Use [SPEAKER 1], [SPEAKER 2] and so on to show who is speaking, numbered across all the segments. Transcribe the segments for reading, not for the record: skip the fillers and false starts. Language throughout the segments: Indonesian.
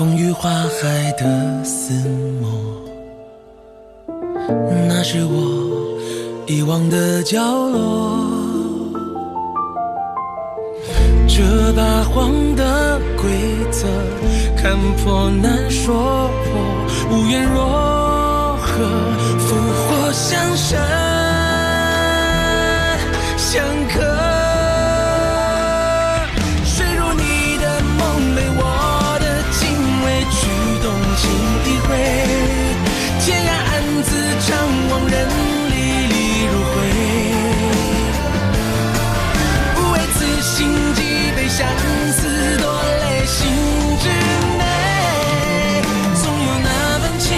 [SPEAKER 1] 风雨花海的撕磨，那是我遗忘的角落。这八荒的规则，看破难说破，无缘若何，复活相生相克。天涯暗自张望，人历历如灰。不为此心悸，被相思夺泪，心之美。总有那份情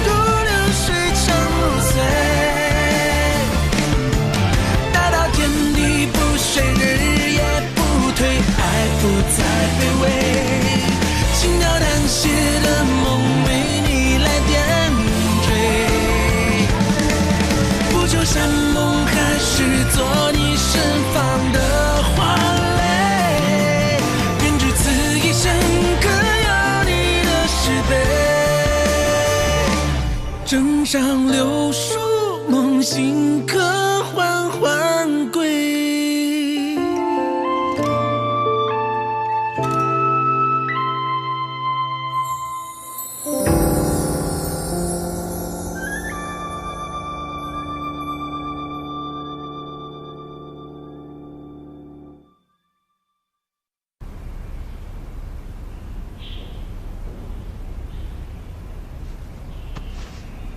[SPEAKER 1] 如流水，长如水。大到天地不遂，日夜不退，爱不再卑微。轻描淡写的梦，为你来点缀。不求山盟海誓，做你身旁的花蕾。愿只此一生，各有你的诗碑。枕上柳树梦，醒客缓缓归。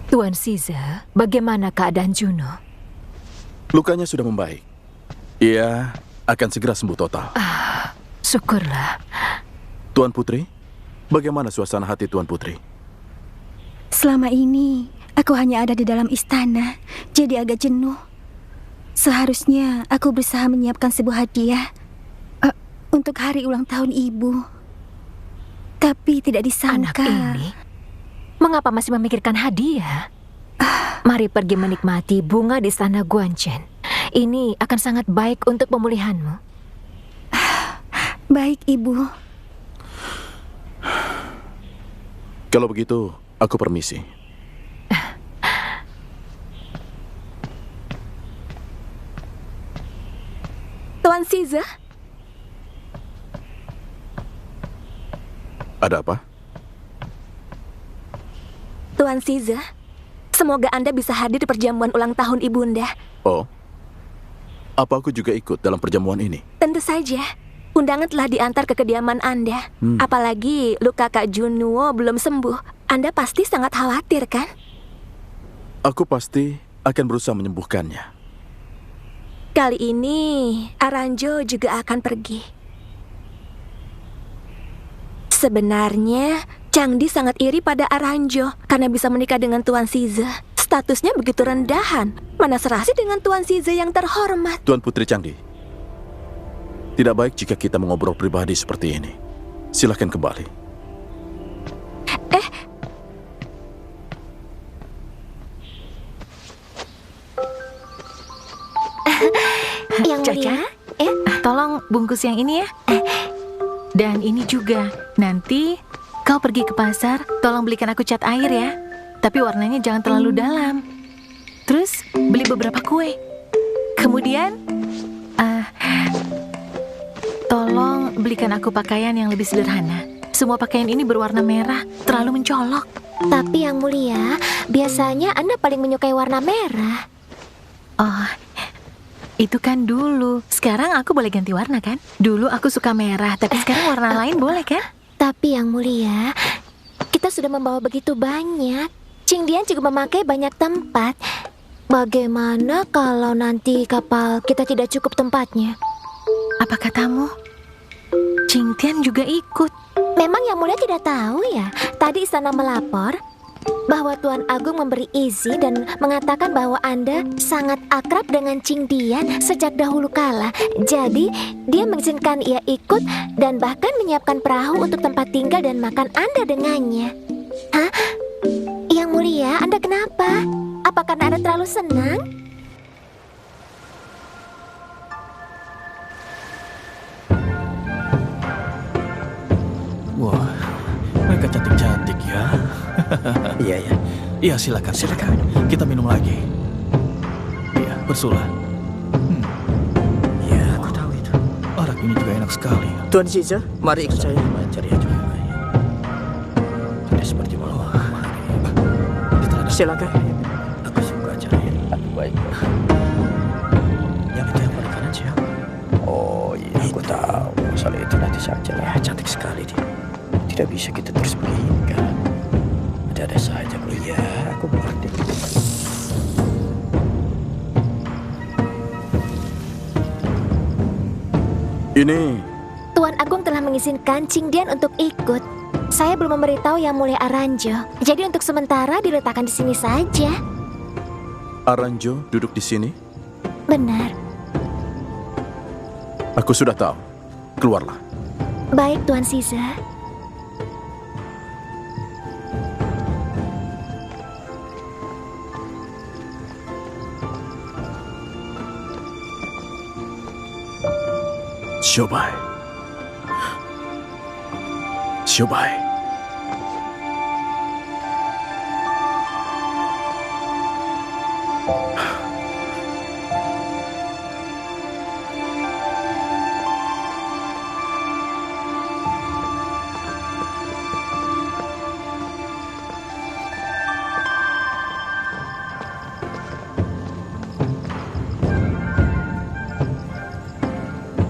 [SPEAKER 2] Tuan Caesar, bagaimana keadaan Juno?
[SPEAKER 3] Lukanya sudah membaik. Ia akan segera sembuh total.
[SPEAKER 2] Syukurlah.
[SPEAKER 3] Tuan Putri, bagaimana suasana hati Tuan Putri?
[SPEAKER 4] Selama ini, aku hanya ada di dalam istana, jadi agak jenuh. Seharusnya aku berusaha menyiapkan sebuah hadiah untuk hari ulang tahun ibu. Tapi tidak disangka.
[SPEAKER 2] Anak ini, mengapa masih memikirkan hadiah? Mari pergi menikmati bunga di istana Guanchen. Ini akan sangat baik untuk pemulihanmu.
[SPEAKER 4] Baik, Ibu.
[SPEAKER 3] Kalau begitu, aku permisi.
[SPEAKER 4] Tuan Caesar?
[SPEAKER 3] Ada apa?
[SPEAKER 4] Tuan Caesar, semoga Anda bisa hadir di perjamuan ulang tahun Ibunda.
[SPEAKER 3] Oh, apa aku juga ikut dalam perjamuan ini?
[SPEAKER 4] Tentu saja. Undangan telah diantar ke kediaman Anda. Apalagi luka Kak Junuo belum sembuh. Anda pasti sangat khawatir, kan?
[SPEAKER 3] Aku pasti akan berusaha menyembuhkannya.
[SPEAKER 4] Kali ini, Aranjo juga akan pergi. Sebenarnya, Changdi sangat iri pada Aranjo karena bisa menikah dengan Tuan Caesar. Statusnya begitu rendahan. Mana serasi dengan Tuan Caesar yang terhormat.
[SPEAKER 3] Tuan Putri Changdi, tidak baik jika kita mengobrol pribadi seperti ini. Silahkan kembali.
[SPEAKER 4] Yang
[SPEAKER 2] Caca,
[SPEAKER 4] mulia,
[SPEAKER 2] tolong bungkus yang ini ya. Dan ini juga. Nanti kau pergi ke pasar, tolong belikan aku cat air ya. Tapi warnanya jangan terlalu dalam. Terus beli beberapa kue. Kemudian tolong belikan aku pakaian yang lebih sederhana. Semua pakaian ini berwarna merah, terlalu mencolok.
[SPEAKER 4] Tapi yang mulia, biasanya Anda paling menyukai warna merah.
[SPEAKER 2] Oh, itu kan dulu. Sekarang aku boleh ganti warna kan? Dulu aku suka merah, tapi sekarang warna lain boleh kan?
[SPEAKER 4] Tapi yang mulia, kita sudah membawa begitu banyak. Qingdian juga memakai banyak tempat. Bagaimana kalau nanti kapal kita tidak cukup tempatnya?
[SPEAKER 2] Apa katamu? Qingdian juga ikut.
[SPEAKER 4] Memang yang mulia tidak tahu ya. Tadi istana melapor bahwa Tuan Agung memberi izin dan mengatakan bahwa Anda sangat akrab dengan Qingdian sejak dahulu kala. Jadi, dia mengizinkan ia ikut dan bahkan menyiapkan perahu untuk tempat tinggal dan makan Anda dengannya. Hah? Yang mulia, Anda kenapa? Apakah Anda terlalu senang?
[SPEAKER 1] Wah, mereka
[SPEAKER 5] Iya, ya.
[SPEAKER 6] Iya, silakan. Kita minum lagi. Iya, bersulah.
[SPEAKER 5] Iya, aku tahu itu.
[SPEAKER 6] Arak ini juga enak sekali.
[SPEAKER 5] Tuan Caesar, mari ikut saya. Cari aja. Tidak seperti malam kemarin. Silakan. Aku suka acara ini. Baik. Yang itu yang paling kanan siapa? Oh iya, aku tahu. Masalah itu nanti saja lah. Cantik sekali dia. Tidak bisa kita terus begini kan. Ada saja. Oh iya, aku mengerti.
[SPEAKER 3] Ini
[SPEAKER 4] Tuan Agung telah mengizinkan Qingdian untuk ikut. Saya belum memberitahu Yang Mulia Aranjo. Jadi untuk sementara diletakkan di sini saja.
[SPEAKER 3] Aranjo duduk di sini.
[SPEAKER 4] Benar.
[SPEAKER 3] Aku sudah tahu. Keluarlah.
[SPEAKER 4] Baik, Tuan Caesar.
[SPEAKER 3] Xiaobai. Xiaobai.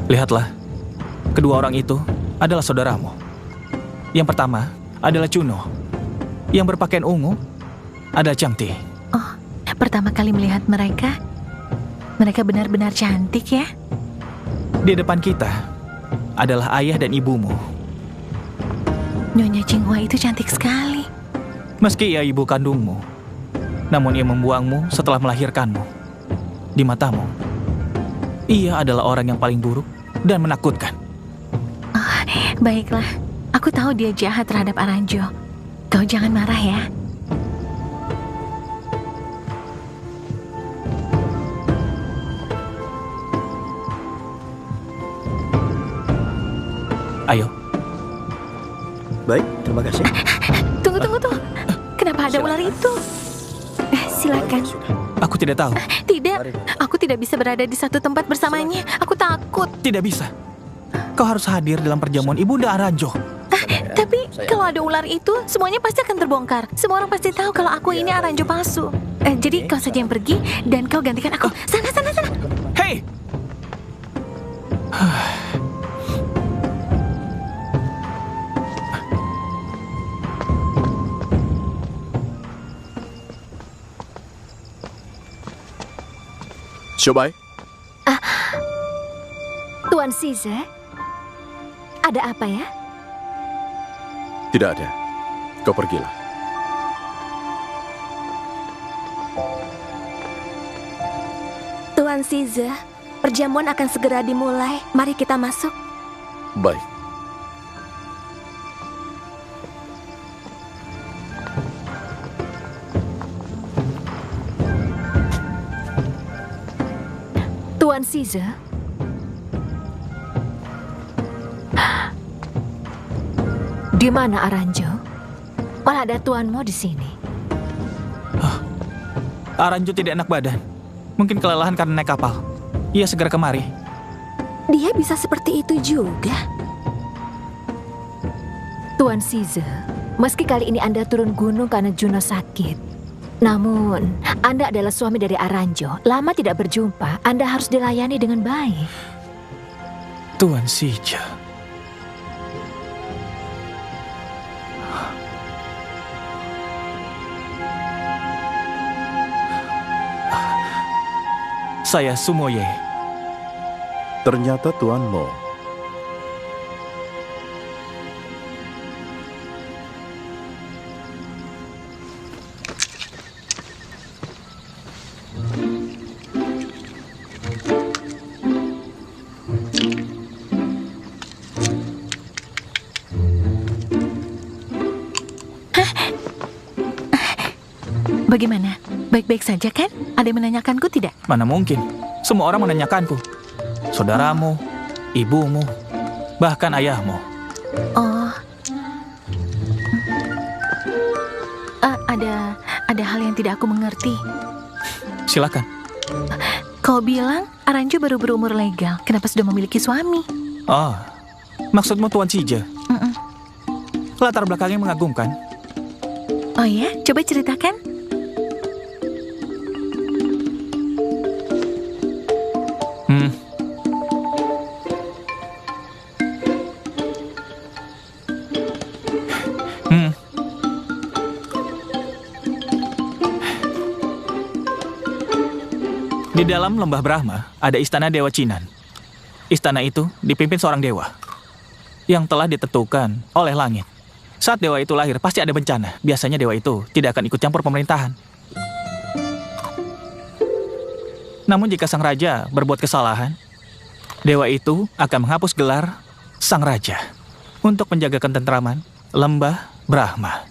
[SPEAKER 6] Lihatlah, kedua orang itu adalah saudaramu. Yang pertama adalah Cuno. Yang berpakaian ungu adalah Changti.
[SPEAKER 2] Oh, pertama kali melihat mereka, mereka benar-benar cantik ya.
[SPEAKER 6] Di depan kita adalah ayah dan ibumu.
[SPEAKER 2] Nyonya Qinghua itu cantik sekali.
[SPEAKER 6] Meski ia ibu kandungmu, namun ia membuangmu setelah melahirkanmu. Di matamu, ia adalah orang yang paling buruk dan menakutkan.
[SPEAKER 2] Oh, baiklah, aku tahu dia jahat terhadap Aranjo. Kau jangan marah ya.
[SPEAKER 6] Ayo.
[SPEAKER 5] Baik, terima kasih.
[SPEAKER 2] Tunggu. Kenapa ada ular itu? Silakan.
[SPEAKER 6] Aku tidak tahu.
[SPEAKER 2] Tidak, aku tidak bisa berada di satu tempat bersamanya. Aku takut.
[SPEAKER 6] Tidak bisa. Kau harus hadir dalam perjamuan Ibunda Aranjo.
[SPEAKER 2] Tapi kalau ada ular itu, semuanya pasti akan terbongkar. Semua orang pasti tahu kalau aku ini Aranjo palsu. Jadi kau saja yang pergi dan kau gantikan aku. Sana.
[SPEAKER 6] Hei!
[SPEAKER 3] Xiaobai.
[SPEAKER 4] Tuan Caesar, ada apa ya?
[SPEAKER 3] Tidak ada. Kau pergilah.
[SPEAKER 4] Tuan Caesar, perjamuan akan segera dimulai. Mari kita masuk.
[SPEAKER 3] Baik.
[SPEAKER 4] Tuan Caesar. Di mana Aranjo? Malah ada tuanmu di sini.
[SPEAKER 6] Aranjo tidak enak badan. Mungkin kelelahan karena naik kapal. Ia segera kemari.
[SPEAKER 4] Dia bisa seperti itu juga. Tuan Caesar, meski kali ini Anda turun gunung karena Juno sakit, namun Anda adalah suami dari Aranjo. Lama tidak berjumpa, Anda harus dilayani dengan baik.
[SPEAKER 6] Tuan Sija. Saya Sumoye.
[SPEAKER 3] Ternyata Tuan Mo.
[SPEAKER 2] Bagaimana? Baik-baik saja kan? Ada yang menanyakanku tidak?
[SPEAKER 6] Mana mungkin? Semua orang menanyakanku. Saudaramu, ibumu, bahkan ayahmu.
[SPEAKER 2] Oh. tidak aku mengerti.
[SPEAKER 6] Silakan.
[SPEAKER 2] Kau bilang Aranjo baru berumur legal. Kenapa sudah memiliki suami?
[SPEAKER 6] Oh, maksudmu Tuan Sija?
[SPEAKER 2] Mm-mm.
[SPEAKER 6] Latar belakangnya mengagumkan.
[SPEAKER 2] Oh ya, coba ceritakan.
[SPEAKER 6] Hmm. Hmm. Di dalam lembah Brahma ada istana Dewa Cinan. Istana itu dipimpin seorang dewa yang telah ditentukan oleh langit. Saat dewa itu lahir pasti ada bencana. Biasanya dewa itu tidak akan ikut campur pemerintahan. Namun jika sang raja berbuat kesalahan, dewa itu akan menghapus gelar sang raja untuk menjaga ketentraman lembah Brahma.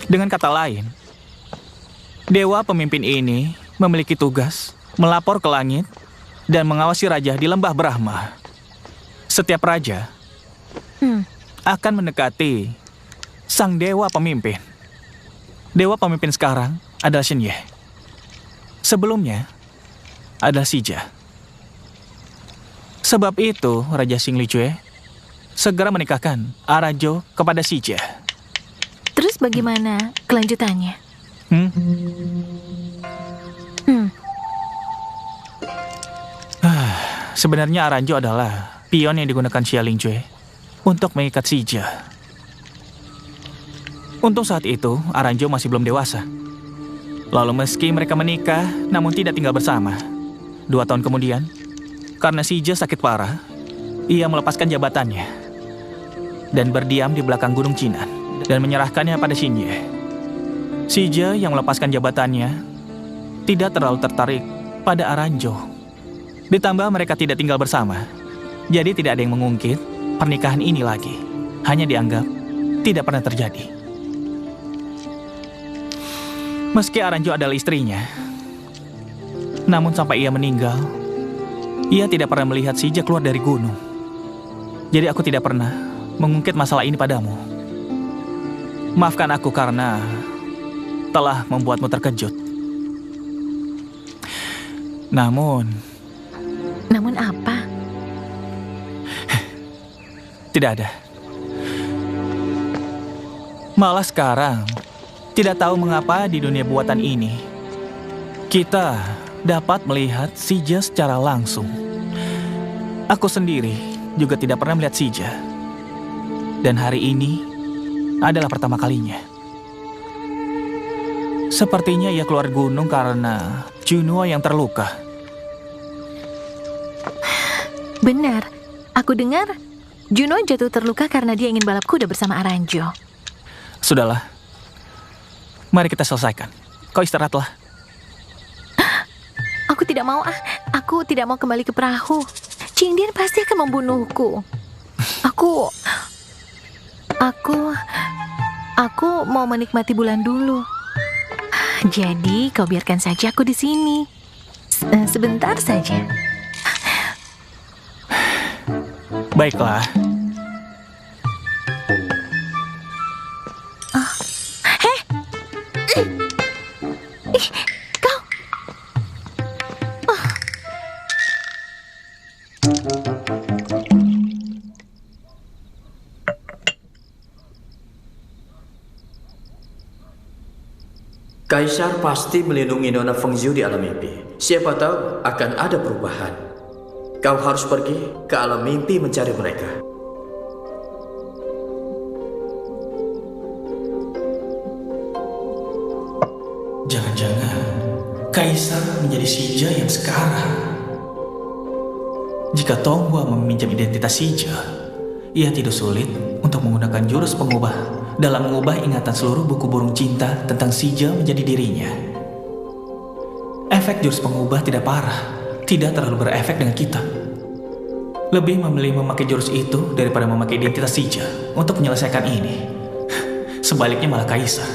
[SPEAKER 6] Dengan kata lain, dewa pemimpin ini memiliki tugas melapor ke langit dan mengawasi raja di lembah Brahma. Setiap raja akan mendekati sang dewa pemimpin. Dewa pemimpin sekarang adalah Shenye. Sebelumnya adalah Sija. Sebab itu Raja Xinglijue segera menikahkan Aranjo kepada Sija.
[SPEAKER 2] Terus bagaimana kelanjutannya?
[SPEAKER 6] Sebenarnya Aranjo adalah pion yang digunakan Xia Lingjue untuk mengikat Sija. Untung saat itu Aranjo masih belum dewasa. Lalu meski mereka menikah, namun tidak tinggal bersama. 2 tahun kemudian, karena Sija sakit parah, ia melepaskan jabatannya dan berdiam di belakang Gunung Cinan dan menyerahkannya pada Shinye. Sija yang melepaskan jabatannya tidak terlalu tertarik pada Aranjo. Ditambah mereka tidak tinggal bersama, jadi tidak ada yang mengungkit pernikahan ini lagi. Hanya dianggap tidak pernah terjadi. Meski Aranjo adalah istrinya, namun sampai ia meninggal, ia tidak pernah melihat Sija keluar dari gunung. Jadi aku tidak pernah mengungkit masalah ini padamu. Maafkan aku karena telah membuatmu terkejut. Namun
[SPEAKER 2] apa?
[SPEAKER 6] Tidak ada. Malah sekarang, tidak tahu mengapa di dunia buatan ini, kita dapat melihat Sija secara langsung. Aku sendiri juga tidak pernah melihat Sija. Dan hari ini adalah pertama kalinya. Sepertinya ia keluar gunung karena Junua yang terluka.
[SPEAKER 2] Benar, aku dengar Juno jatuh terluka karena dia ingin balap kuda bersama Aranjo.
[SPEAKER 6] Sudahlah, mari kita selesaikan. Kau istirahatlah.
[SPEAKER 2] Aku tidak mau kembali ke perahu. Qingdian pasti akan membunuhku. Aku mau menikmati bulan dulu. Jadi kau biarkan saja aku di sini. Sebentar saja.
[SPEAKER 6] Baiklah.
[SPEAKER 2] Kau.
[SPEAKER 5] Kaisar pasti melindungi Nona Fengziu di alam mimpi. Siapa tahu akan ada perubahan. Kau harus pergi ke alam mimpi mencari mereka.
[SPEAKER 6] Jangan-jangan Kaisar menjadi Sija yang sekarang. Jika Tonghua meminjam identitas Sija, ia tidak sulit untuk menggunakan jurus pengubah dalam mengubah ingatan seluruh buku burung cinta tentang Sija menjadi dirinya. Efek jurus pengubah tidak parah, tidak terlalu berefek dengan kita. Lebih memilih memakai jurus itu daripada memakai identitas Sija untuk menyelesaikan ini. Sebaliknya malah Kaisar.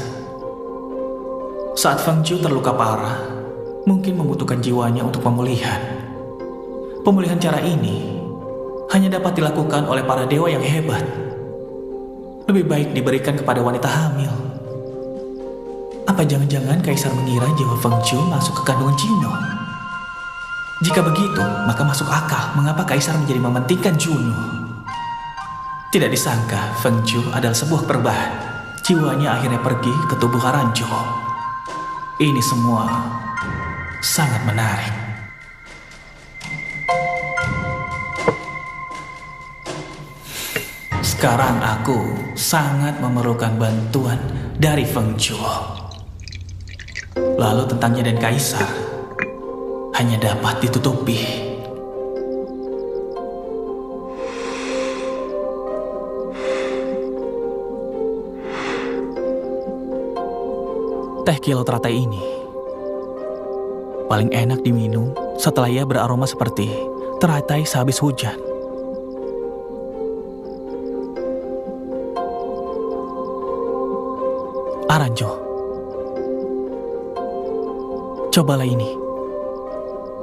[SPEAKER 6] Saat Feng Zhu terluka parah, mungkin membutuhkan jiwanya untuk pemulihan. Pemulihan cara ini hanya dapat dilakukan oleh para dewa yang hebat. lebih baik diberikan kepada wanita hamil. Apa jangan-jangan Kaisar mengira jiwa Feng Zhu masuk ke kandungan Juno? Jika begitu, maka masuk akal mengapa Kaisar menjadi mementingkan Juno. Tidak disangka Feng Zhu adalah sebuah perubahan. Jiwanya akhirnya pergi ke tubuh Aranjo. Ini semua sangat menarik. Sekarang aku sangat memerlukan bantuan dari Feng Zhu. Lalu tentangnya dan Kaisar hanya dapat ditutupi. Teh kilo teratai ini paling enak diminum setelah ia beraroma seperti teratai sehabis hujan. Aranjo, cobalah ini.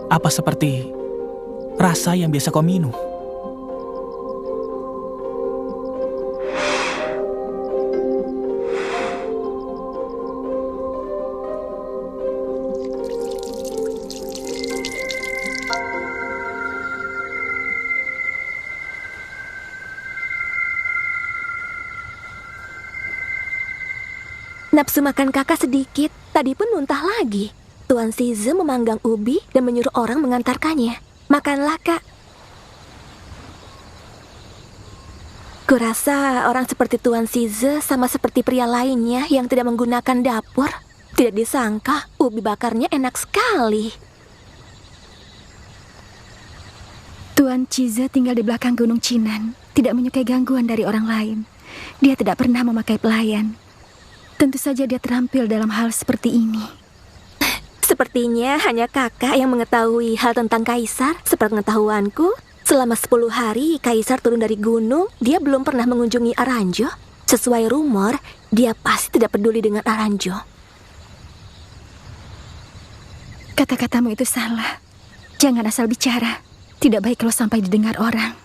[SPEAKER 6] Apa seperti rasa yang biasa kau minum?
[SPEAKER 4] Nafsu makan kakak sedikit, tadi pun muntah lagi. Tuan Size memanggang ubi dan menyuruh orang mengantarkannya. Makanlah, Kak. Kurasa orang seperti Tuan Size sama seperti pria lainnya yang tidak menggunakan dapur. Tidak disangka ubi bakarnya enak sekali.
[SPEAKER 7] Tuan Cize tinggal di belakang Gunung Cinan, tidak menyukai gangguan dari orang lain. Dia tidak pernah memakai pelayan. Tentu saja dia terampil dalam hal seperti ini.
[SPEAKER 4] Sepertinya hanya kakak yang mengetahui hal tentang Kaisar. Sepengetahuanku, selama 10 hari Kaisar turun dari gunung, dia belum pernah mengunjungi Aranjo. Sesuai rumor, dia pasti tidak peduli dengan Aranjo.
[SPEAKER 7] Kata-katamu itu salah. Jangan asal bicara. Tidak baik kalau sampai didengar orang.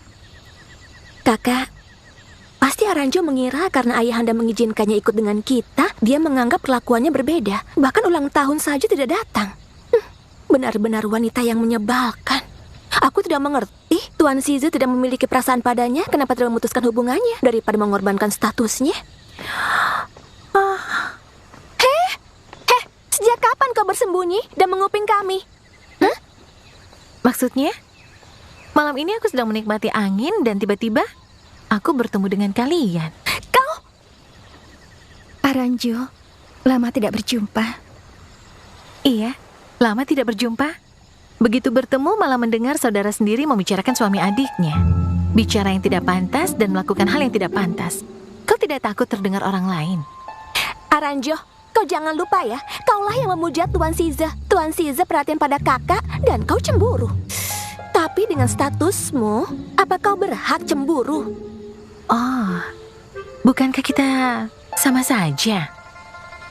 [SPEAKER 4] Kakak, pasti Aranjo mengira karena ayahanda mengizinkannya ikut dengan kita, dia menganggap kelakuannya berbeda. Bahkan ulang tahun saja tidak datang. Benar-benar wanita yang menyebalkan. Aku tidak mengerti, Tuan Size tidak memiliki perasaan padanya, kenapa tidak memutuskan hubungannya daripada mengorbankan statusnya. Heh, sejak kapan kau bersembunyi dan menguping kami?
[SPEAKER 2] Maksudnya? Malam ini aku sedang menikmati angin dan tiba-tiba aku bertemu dengan kalian.
[SPEAKER 4] Kau?
[SPEAKER 7] Aranjo, lama tidak berjumpa.
[SPEAKER 2] Iya, lama tidak berjumpa. Begitu bertemu malah mendengar saudara sendiri membicarakan suami adiknya. Bicara yang tidak pantas dan melakukan hal yang tidak pantas. Kau tidak takut terdengar orang lain?
[SPEAKER 4] Aranjo, kau jangan lupa ya, kaulah yang memuja Tuan Size. Tuan Size perhatian pada kakak dan kau cemburu. Tapi dengan statusmu, apa kau berhak cemburu?
[SPEAKER 2] Oh, bukankah kita sama saja?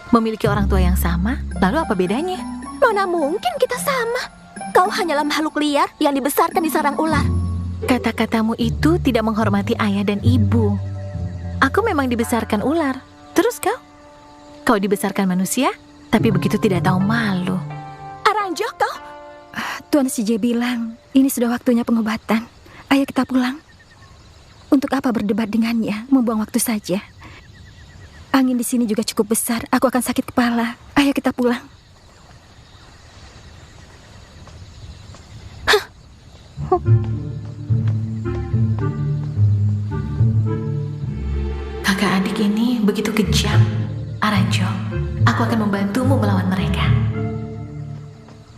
[SPEAKER 2] Memiliki orang tua yang sama, lalu apa bedanya?
[SPEAKER 4] Mana mungkin kita sama? Kau hanyalah makhluk liar yang dibesarkan di sarang ular.
[SPEAKER 2] Kata-katamu itu tidak menghormati ayah dan ibu. Aku memang dibesarkan ular. Terus kau? Kau dibesarkan manusia, tapi begitu tidak tahu malu.
[SPEAKER 4] Aranjo, kau?
[SPEAKER 7] Tuan Size bilang, ini sudah waktunya pengobatan. Ayo kita pulang. Untuk apa berdebat dengannya, membuang waktu saja. Angin di sini juga cukup besar, aku akan sakit kepala. Ayo kita pulang.
[SPEAKER 2] Kakak adik ini begitu kejam. Aranjo, aku akan membantumu melawan mereka.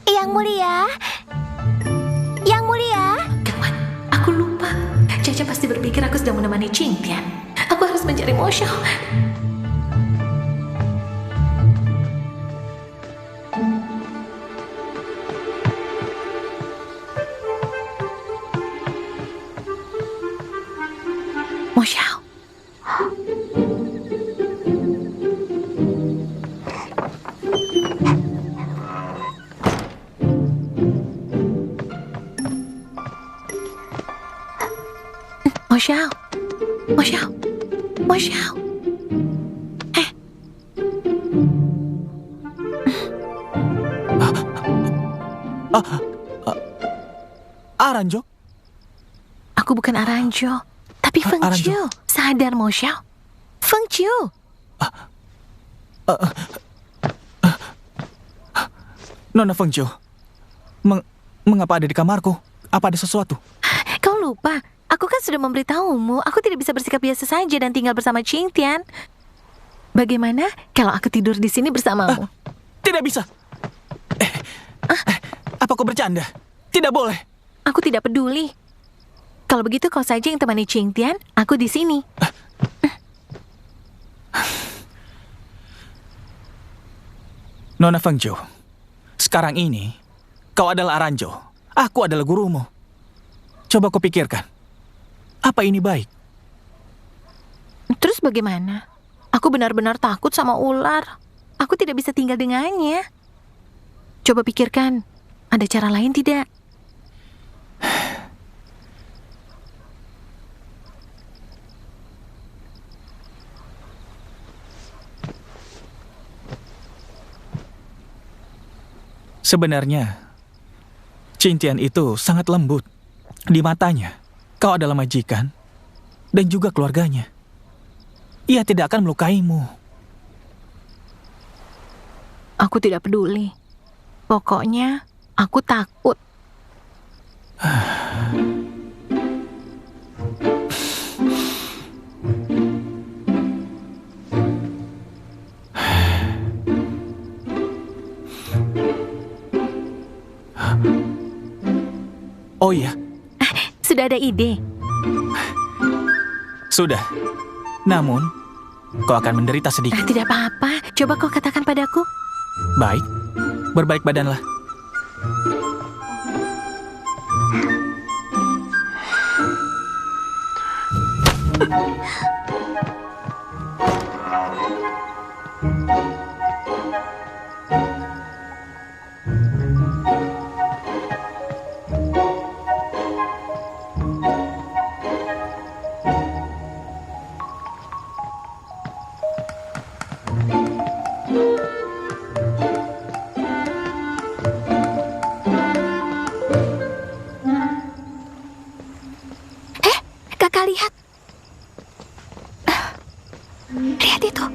[SPEAKER 4] Yang mulia. Yang mulia.
[SPEAKER 2] Gawat, aku lupa. Caca pasti berpikir aku sedang menemani Qingtian. Aku harus mencari Mo Xiao. Mo Xiao. Mo Xiao. Mo Xiao. Mo Xiao.
[SPEAKER 6] Aranjo?
[SPEAKER 2] Aku bukan Aranjo, tapi Feng
[SPEAKER 6] Aranjo.
[SPEAKER 2] Chiu. Sadar, Mo Xiao. Feng Chiu.
[SPEAKER 6] Nona Feng Chiu, mengapa ada di kamarku? Apa ada sesuatu?
[SPEAKER 2] Kau lupa, aku kan sudah memberitahumu, aku tidak bisa bersikap biasa saja dan tinggal bersama Qing Tian. Bagaimana kalau aku tidur di sini bersamamu?
[SPEAKER 6] Tidak bisa. Apa kau bercanda? Tidak boleh.
[SPEAKER 2] Aku tidak peduli. Kalau begitu kau saja yang temani Qing Tian, aku di sini.
[SPEAKER 6] Nona Feng Chiu, sekarang ini kau adalah Aranjo. Aku adalah gurumu. Coba kau pikirkan. Apa ini baik?
[SPEAKER 2] Terus bagaimana? Aku benar-benar takut sama ular. Aku tidak bisa tinggal dengannya. Coba pikirkan, ada cara lain tidak?
[SPEAKER 6] Sebenarnya, Qing Tian itu sangat lembut. Di matanya, kau adalah majikan dan juga keluarganya. Ia tidak akan melukaimu.
[SPEAKER 2] Aku tidak peduli. Pokoknya, aku takut.
[SPEAKER 6] Oh iya,
[SPEAKER 2] Sudah ada ide.
[SPEAKER 6] sudah. Namun, kau akan menderita sedikit.
[SPEAKER 2] Tidak apa-apa. Coba kau katakan padaku.
[SPEAKER 6] Baik, berbaik badanlah.
[SPEAKER 4] Kakak lihat. Lihat itu.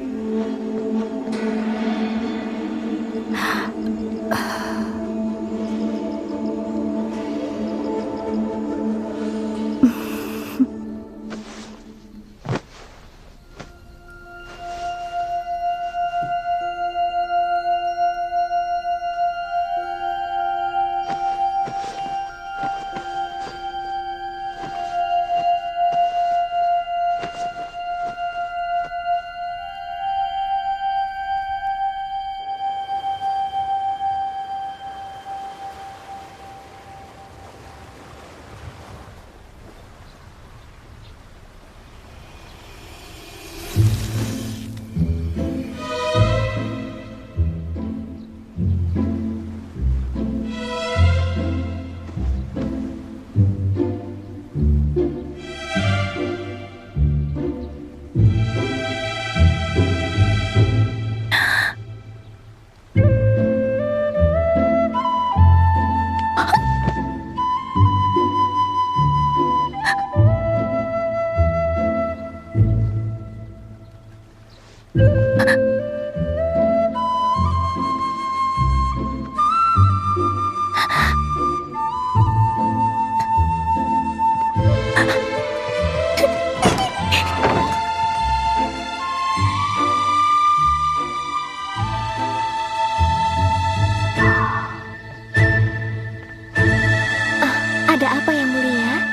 [SPEAKER 4] Ada apa yang mulia?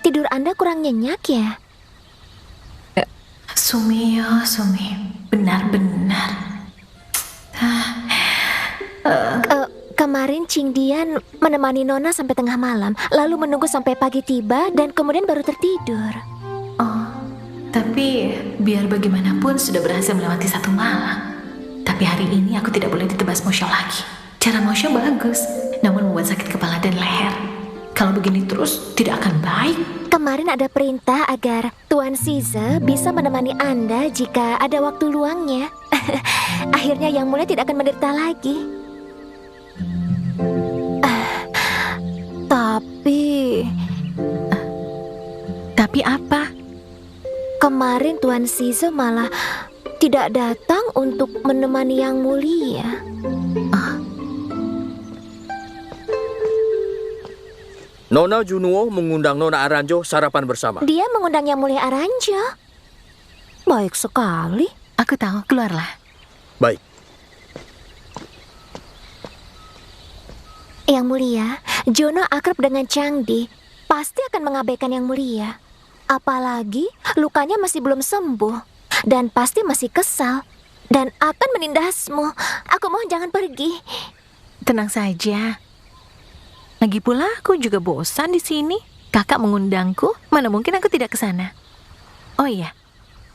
[SPEAKER 4] Tidur Anda kurang nyenyak ya?
[SPEAKER 2] Sumi, benar-benar.
[SPEAKER 4] Kemarin Qing Dian menemani Nona sampai tengah malam, lalu menunggu sampai pagi tiba dan kemudian baru tertidur.
[SPEAKER 2] Oh, tapi biar bagaimanapun sudah berhasil melewati satu malam. Tapi hari ini aku tidak boleh ditebas Mo Xiao lagi. Cara Mo Xiao bagus, namun membuat sakit kepala dan leher. Kalau begini terus tidak akan baik.
[SPEAKER 4] Kemarin ada perintah agar Tuan Size bisa menemani Anda jika ada waktu luangnya. Akhirnya yang mulia tidak akan menderita lagi. kemarin Tuan Size malah tidak datang untuk menemani Yang Mulia.
[SPEAKER 5] Nona Junuo mengundang Nona Aranjo sarapan bersama.
[SPEAKER 4] Dia mengundang Yang Mulia Aranjo. Baik sekali.
[SPEAKER 2] Aku tahu, keluarlah.
[SPEAKER 5] Baik.
[SPEAKER 4] Yang Mulia, Jono akrab dengan Changdi. Pasti akan mengabaikan Yang Mulia. Apalagi lukanya masih belum sembuh. Dan pasti masih kesal. Dan akan menindasmu. Aku mohon jangan pergi.
[SPEAKER 2] Tenang saja. Lagi pula aku juga bosan di sini. Kakak mengundangku, mana mungkin aku tidak ke sana. Oh iya,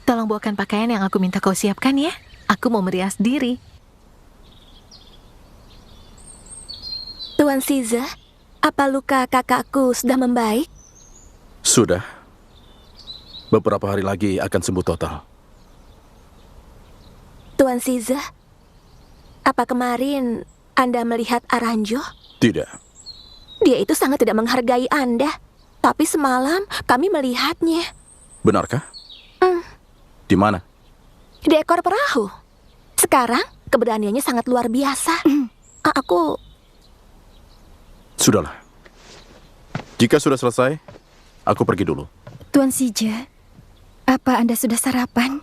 [SPEAKER 2] tolong bawakan pakaian yang aku minta kau siapkan ya. Aku mau merias diri.
[SPEAKER 7] Tuan Size, apa luka kakakku sudah membaik?
[SPEAKER 3] Sudah. Beberapa hari lagi akan sembuh total.
[SPEAKER 7] Tuan Size, apa kemarin Anda melihat Aranjo?
[SPEAKER 3] Tidak.
[SPEAKER 7] Dia itu sangat tidak menghargai Anda. Tapi semalam kami melihatnya.
[SPEAKER 3] Benarkah? Di mana?
[SPEAKER 7] Di ekor perahu. Sekarang keberaniannya sangat luar biasa. Aku...
[SPEAKER 3] Sudahlah. Jika sudah selesai, aku pergi dulu.
[SPEAKER 7] Tuan Sije, apa Anda sudah sarapan?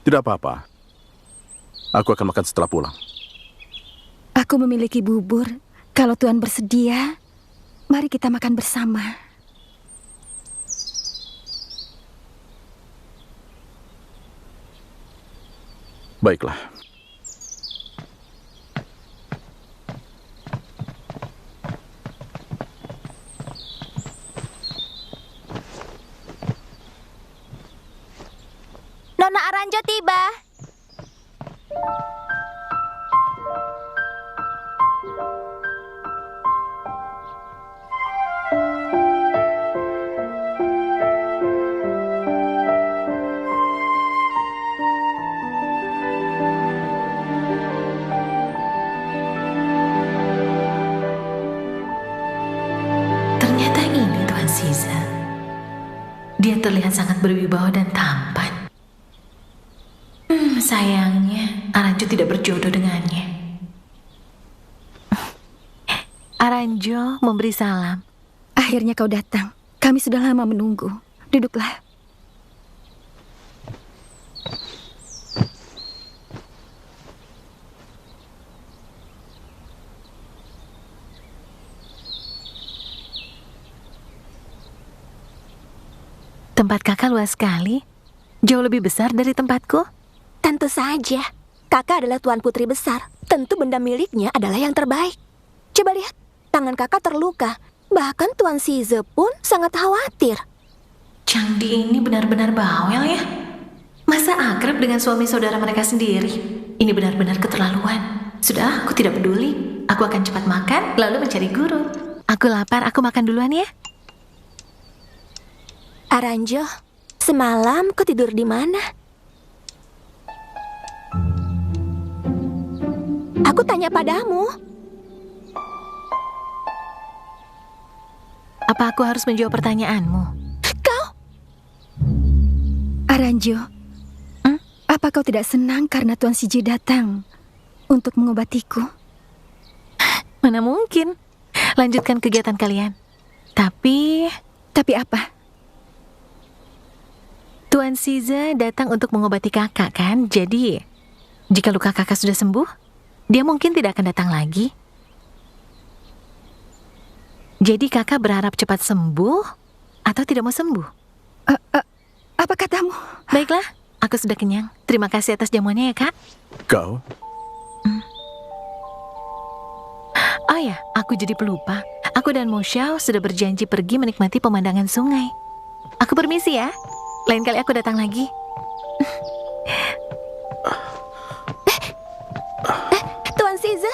[SPEAKER 3] Tidak apa-apa. Aku akan makan setelah pulang.
[SPEAKER 7] Aku memiliki bubur. Kalau Tuan bersedia, mari kita makan bersama.
[SPEAKER 3] Baiklah.
[SPEAKER 4] Nona Aranjo tiba.
[SPEAKER 2] Ternyata ini Tuan Size. Dia terlihat sangat berwibawa dan tampan. Sayangnya, Aranjo tidak berjodoh dengannya. Aranjo memberi salam.
[SPEAKER 7] Akhirnya kau datang. Kami sudah lama menunggu. Duduklah.
[SPEAKER 2] Tempat kakak luas sekali. Jauh lebih besar dari tempatku.
[SPEAKER 7] Tentu saja. Kakak adalah tuan putri besar. Tentu benda miliknya adalah yang terbaik. Coba lihat, tangan kakak terluka. Bahkan Tuan Size pun sangat khawatir.
[SPEAKER 2] Changdi ini benar-benar bawel ya. Masa akrab dengan suami saudara mereka sendiri? Ini benar-benar keterlaluan. Sudah, aku tidak peduli. Aku akan cepat makan, lalu mencari guru. Aku lapar, aku makan duluan ya.
[SPEAKER 7] Aranjo, semalam kau tidur di mana? Aku tanya padamu.
[SPEAKER 2] Apa aku harus menjawab pertanyaanmu?
[SPEAKER 7] Kau? Aranjo, apa kau tidak senang karena Tuan Sije datang untuk mengobatiku?
[SPEAKER 2] Mana mungkin. Lanjutkan kegiatan kalian. Tapi
[SPEAKER 7] apa?
[SPEAKER 2] Tuan Size datang untuk mengobati kakak kan? Jadi, jika luka kakak sudah sembuh, dia mungkin tidak akan datang lagi. Jadi kakak berharap cepat sembuh atau tidak mau sembuh?
[SPEAKER 7] Apa katamu?
[SPEAKER 2] Baiklah, aku sudah kenyang. Terima kasih atas jamuannya ya kak.
[SPEAKER 3] Kau?
[SPEAKER 2] Oh ya, aku jadi pelupa. Aku dan Mo Xiao sudah berjanji pergi menikmati pemandangan sungai. Aku permisi ya. Lain kali aku datang lagi.
[SPEAKER 7] Tuan Size?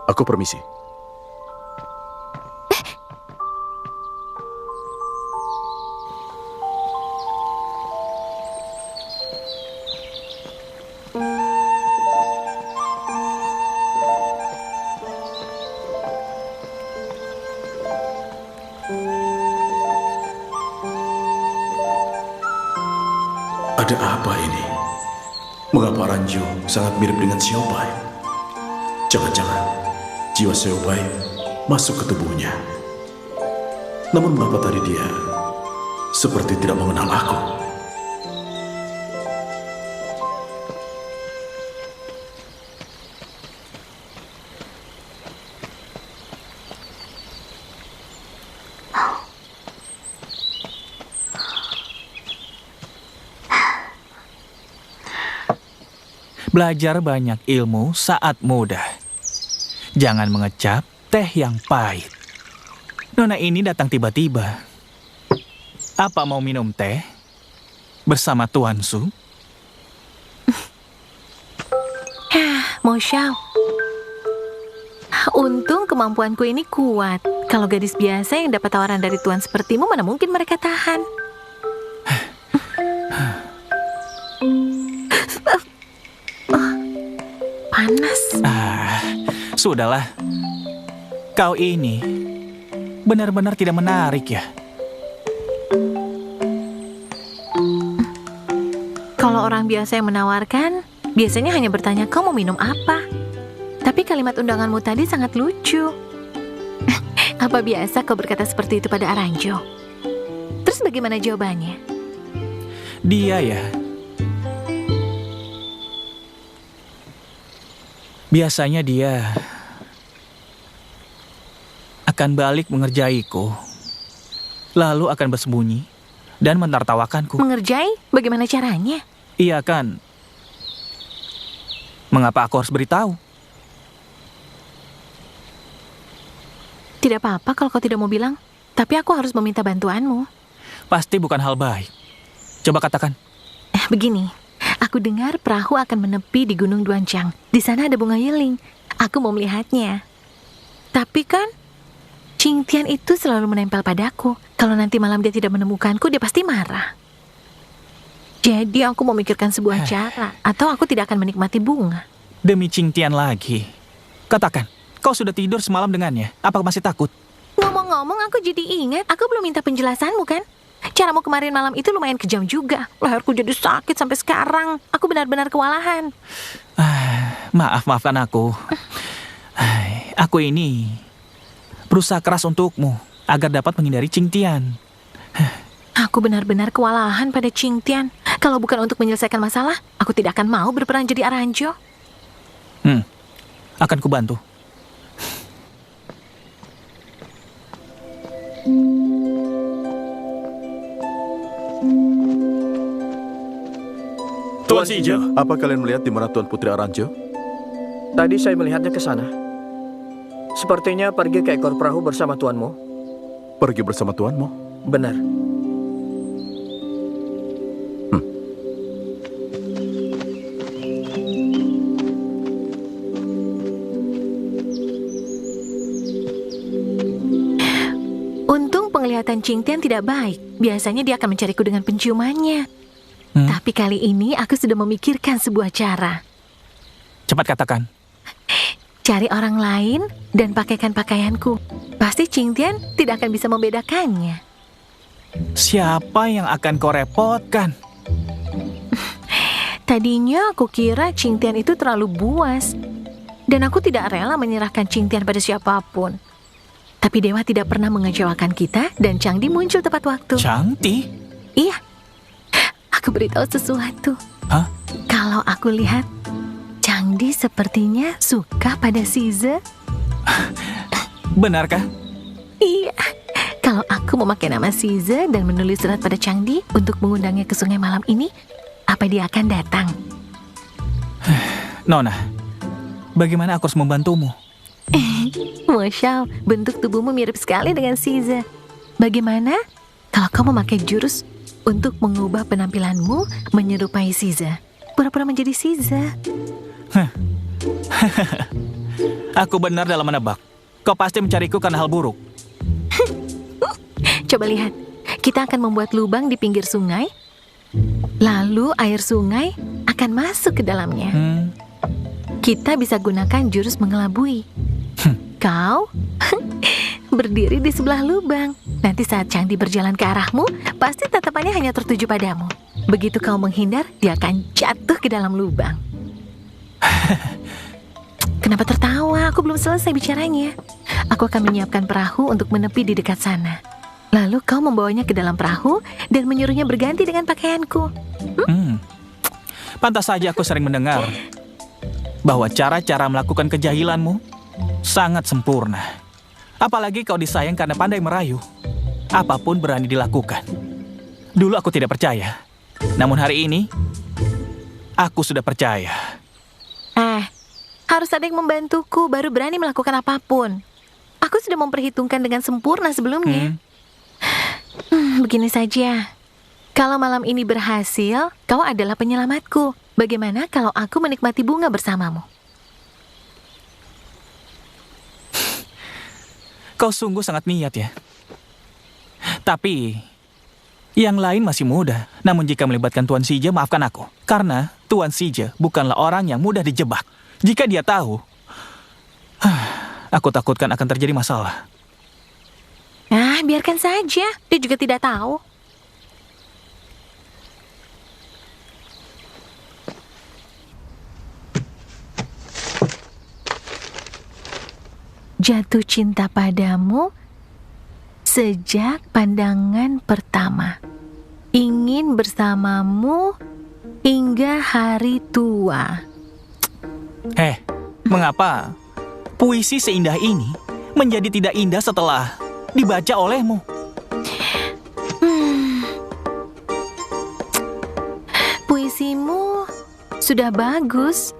[SPEAKER 3] Aku permisi. Ada apa ini? Mengapa Ranjo sangat mirip dengan Xiaobai? Jangan-jangan jiwa Xiaobai masuk ke tubuhnya. Namun mengapa tadi dia seperti tidak mengenal aku?
[SPEAKER 6] Belajar banyak ilmu saat muda. Jangan mengecap teh yang pahit. Nona ini datang tiba-tiba. Apa mau minum teh bersama Tuan Su?
[SPEAKER 2] Mo Xiao. Untung kemampuanku ini kuat. Kalau gadis biasa yang dapat tawaran dari tuan sepertimu, mana mungkin mereka tahan? Panas.
[SPEAKER 6] Sudahlah. Kau ini benar-benar tidak menarik ya.
[SPEAKER 2] Kalau orang biasa yang menawarkan, biasanya hanya bertanya kau mau minum apa. Tapi kalimat undanganmu tadi sangat lucu. Apa biasa kau berkata seperti itu pada Aranjo? Terus bagaimana jawabannya?
[SPEAKER 6] Dia ya. Biasanya dia akan balik mengerjaiku, lalu akan bersembunyi dan menertawakanku.
[SPEAKER 2] Mengerjai? Bagaimana caranya?
[SPEAKER 6] Iya kan? Mengapa aku harus beritahu?
[SPEAKER 2] Tidak apa-apa kalau kau tidak mau bilang, tapi aku harus meminta bantuanmu.
[SPEAKER 6] Pasti bukan hal baik. Coba katakan.
[SPEAKER 2] Begini, aku dengar perahu akan menepi di Gunung Duancang. Di sana ada bunga yiling. Aku mau melihatnya. Tapi kan, Qing Tian itu selalu menempel padaku. Kalau nanti malam dia tidak menemukanku, dia pasti marah. Jadi aku memikirkan sebuah cara, atau aku tidak akan menikmati bunga.
[SPEAKER 6] Demi Qing Tian lagi. Katakan, kau sudah tidur semalam dengannya. Apa masih takut?
[SPEAKER 2] Ngomong-ngomong, aku jadi ingat, aku belum minta penjelasanmu kan? Caramu kemarin malam itu lumayan kejam juga. Leherku jadi sakit sampai sekarang. Aku benar-benar kewalahan.
[SPEAKER 6] Maafkan aku. Aku ini berusaha keras untukmu agar dapat menghindari Qing Tian.
[SPEAKER 2] Aku benar-benar kewalahan pada Qing Tian. Kalau bukan untuk menyelesaikan masalah, aku tidak akan mau berperan jadi Aranjo.
[SPEAKER 6] Akan kubantu.
[SPEAKER 3] Tuan Sijo, apa kalian melihat di mana Tuan Putri Aranjo?
[SPEAKER 5] Tadi saya melihatnya ke sana. Sepertinya pergi ke ekor perahu bersama tuanmu.
[SPEAKER 3] Pergi bersama tuanmu?
[SPEAKER 5] Benar.
[SPEAKER 2] Untung penglihatan Qing Tian tidak baik. Biasanya dia akan mencariku dengan penciumannya. Tapi kali ini aku sudah memikirkan sebuah cara.
[SPEAKER 6] Cepat katakan.
[SPEAKER 2] Cari orang lain dan pakaikan pakaianku. Pasti Qing Tian tidak akan bisa membedakannya.
[SPEAKER 6] Siapa yang akan kau repotkan?
[SPEAKER 2] Tadinya aku kira Qing Tian itu terlalu buas. Dan aku tidak rela menyerahkan Qing Tian pada siapapun. Tapi Dewa tidak pernah mengecewakan kita dan Changdi muncul tepat waktu.
[SPEAKER 6] Changdi?
[SPEAKER 2] Iya. Aku beritahu sesuatu.
[SPEAKER 6] Hah?
[SPEAKER 2] Kalau aku lihat, Changdi sepertinya suka pada Size.
[SPEAKER 6] Benarkah?
[SPEAKER 2] Iya. Kalau aku memakai nama Size dan menulis surat pada Changdi untuk mengundangnya ke sungai malam ini, apa dia akan datang?
[SPEAKER 6] Nona, bagaimana aku harus membantumu?
[SPEAKER 2] Mo Xiao, bentuk tubuhmu mirip sekali dengan Size. Bagaimana kalau kau memakai jurus untuk mengubah penampilanmu menyerupai Size? Pura-pura menjadi Size.
[SPEAKER 6] Aku benar dalam menebak. Kau pasti mencariku karena hal buruk.
[SPEAKER 2] Coba lihat, kita akan membuat lubang di pinggir sungai, lalu air sungai akan masuk ke dalamnya. Kita bisa gunakan jurus mengelabui. Kau berdiri di sebelah lubang. Nanti saat Changdi berjalan ke arahmu, pasti tatapannya hanya tertuju padamu. Begitu kau menghindar, dia akan jatuh ke dalam lubang. Kenapa tertawa? Aku belum selesai bicaranya. Aku akan menyiapkan perahu untuk menepi di dekat sana. Lalu kau membawanya ke dalam perahu dan menyuruhnya berganti dengan pakaianku.
[SPEAKER 6] Pantas saja aku sering mendengar bahwa cara-cara melakukan kejahilanmu sangat sempurna. Apalagi kau disayang karena pandai merayu. Apapun berani dilakukan. Dulu aku tidak percaya. Namun hari ini, aku sudah percaya.
[SPEAKER 2] Harus ada yang membantuku baru berani melakukan apapun. Aku sudah memperhitungkan dengan sempurna sebelumnya. Begini saja. Kalau malam ini berhasil, kau adalah penyelamatku. Bagaimana kalau aku menikmati bunga bersamamu?
[SPEAKER 6] Kau sungguh sangat niat ya. Tapi, yang lain masih muda. Namun jika melibatkan Tuan Sije, maafkan aku. Karena Tuan Sije bukanlah orang yang mudah dijebak. Jika dia tahu, aku takutkan akan terjadi masalah.
[SPEAKER 2] Biarkan saja. Dia juga tidak tahu. Jatuh cinta padamu sejak pandangan pertama. Ingin bersamamu hingga hari tua.
[SPEAKER 6] Mengapa puisi seindah ini menjadi tidak indah setelah dibaca olehmu?
[SPEAKER 2] Puisimu sudah bagus.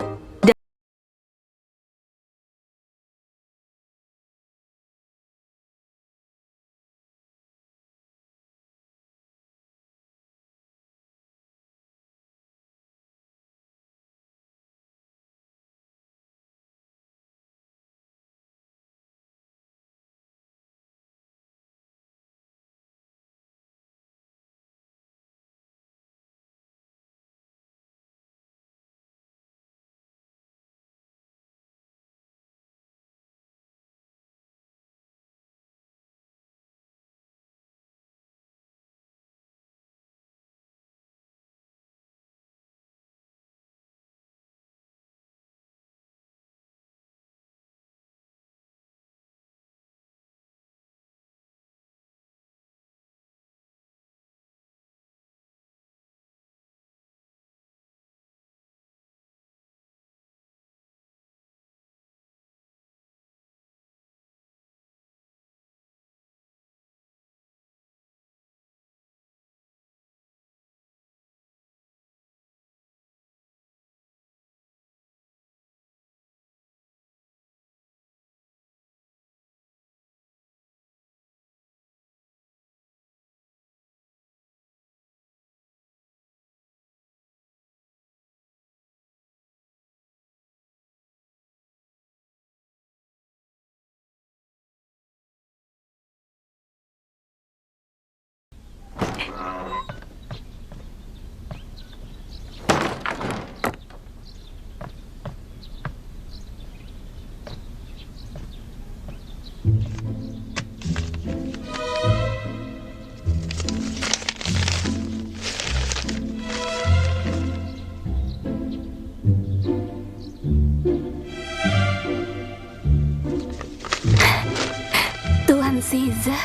[SPEAKER 2] Tuan Siza.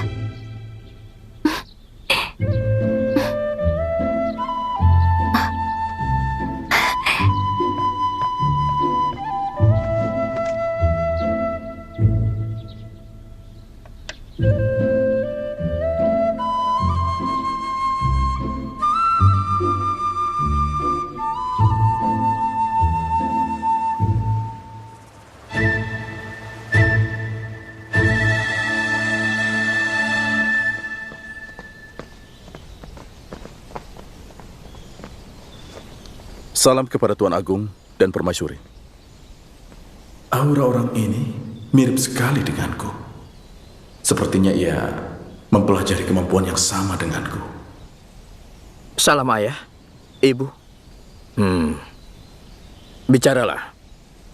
[SPEAKER 3] Salam kepada Tuan Agung dan Permaisuri. Aura orang ini mirip sekali denganku. Sepertinya ia mempelajari kemampuan yang sama denganku.
[SPEAKER 5] Salam ayah, ibu. Bicaralah.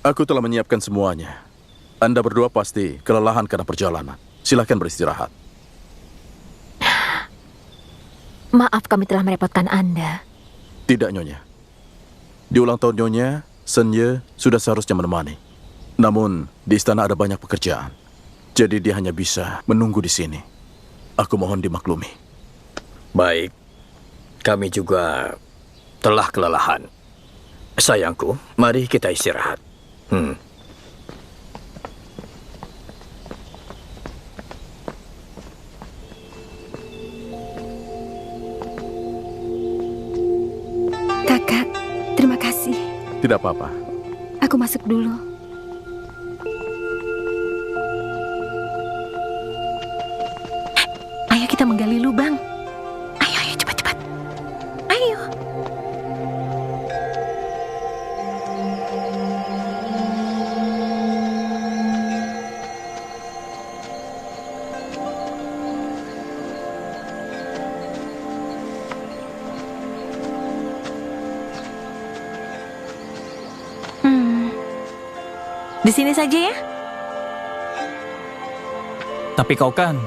[SPEAKER 3] Aku telah menyiapkan semuanya. Anda berdua pasti kelelahan karena perjalanan. Silakan beristirahat.
[SPEAKER 4] Maaf kami telah merepotkan Anda.
[SPEAKER 3] Tidak, Nyonya. Di ulang tahun Nyonya, Sen Ye sudah seharusnya menemani. Namun, di istana ada banyak pekerjaan. Jadi dia hanya bisa menunggu di sini. Aku mohon dimaklumi.
[SPEAKER 5] Baik, kami juga telah kelelahan. Sayangku, mari kita istirahat.
[SPEAKER 7] Kakak, terima kasih.
[SPEAKER 3] Tidak apa-apa.
[SPEAKER 7] Aku masuk dulu.
[SPEAKER 2] Ayo kita menggali lubang. Ayo, ayo, cepat-cepat. Ayo. Di sini saja ya.
[SPEAKER 6] Tapi kau kan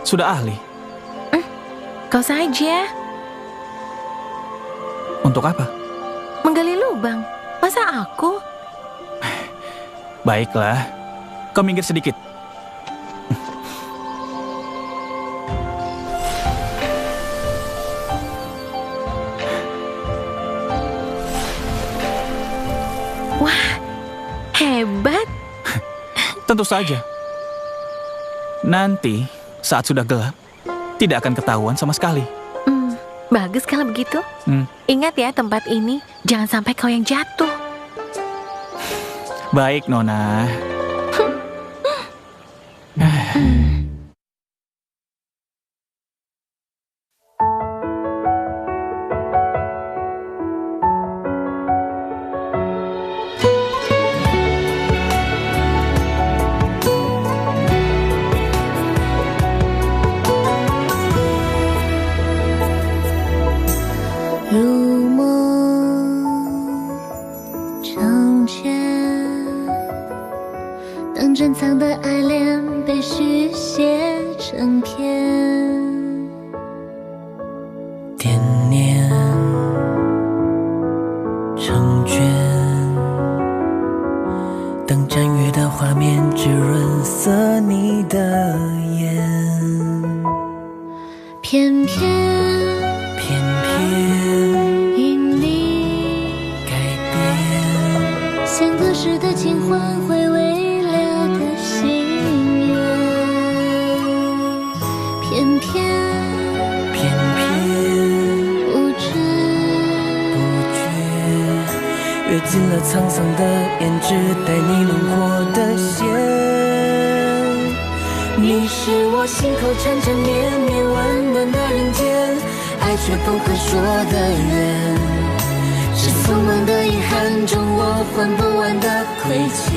[SPEAKER 6] sudah ahli.
[SPEAKER 2] Kau saja.
[SPEAKER 6] Untuk apa?
[SPEAKER 2] Menggali lubang. Masa aku?
[SPEAKER 6] Baiklah, kau minggir sedikit.
[SPEAKER 2] Wah, hebat.
[SPEAKER 6] Tentu saja. Nanti, saat sudah gelap, tidak akan ketahuan sama sekali.
[SPEAKER 2] Bagus kalau begitu. Ingat ya tempat ini, jangan sampai kau yang jatuh.
[SPEAKER 6] Baik, Nona.
[SPEAKER 8] 珍藏的爱恋被续写成篇，
[SPEAKER 1] 惦念成卷，等展阅的画面只润色你的眼，
[SPEAKER 8] 偏偏因你
[SPEAKER 1] 改变，
[SPEAKER 8] 像隔世的情欢回味
[SPEAKER 1] 阅尽了沧桑的胭脂，带你轮廓的线。你是我心口缠缠绵绵温暖的人间，爱却不可说的缘，是匆忙的遗憾中我还不完的亏欠，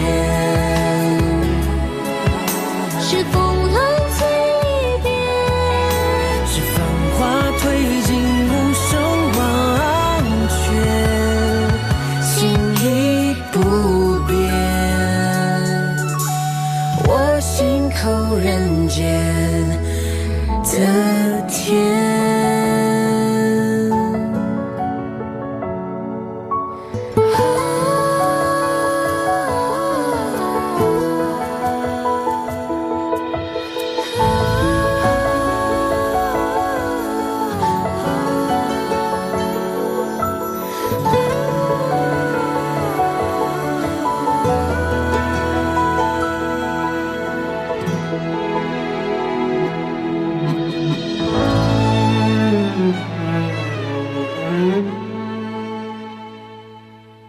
[SPEAKER 8] 是风浪蜕变，
[SPEAKER 1] 是繁华褪尽无声忘却。不变，我心口人间的甜。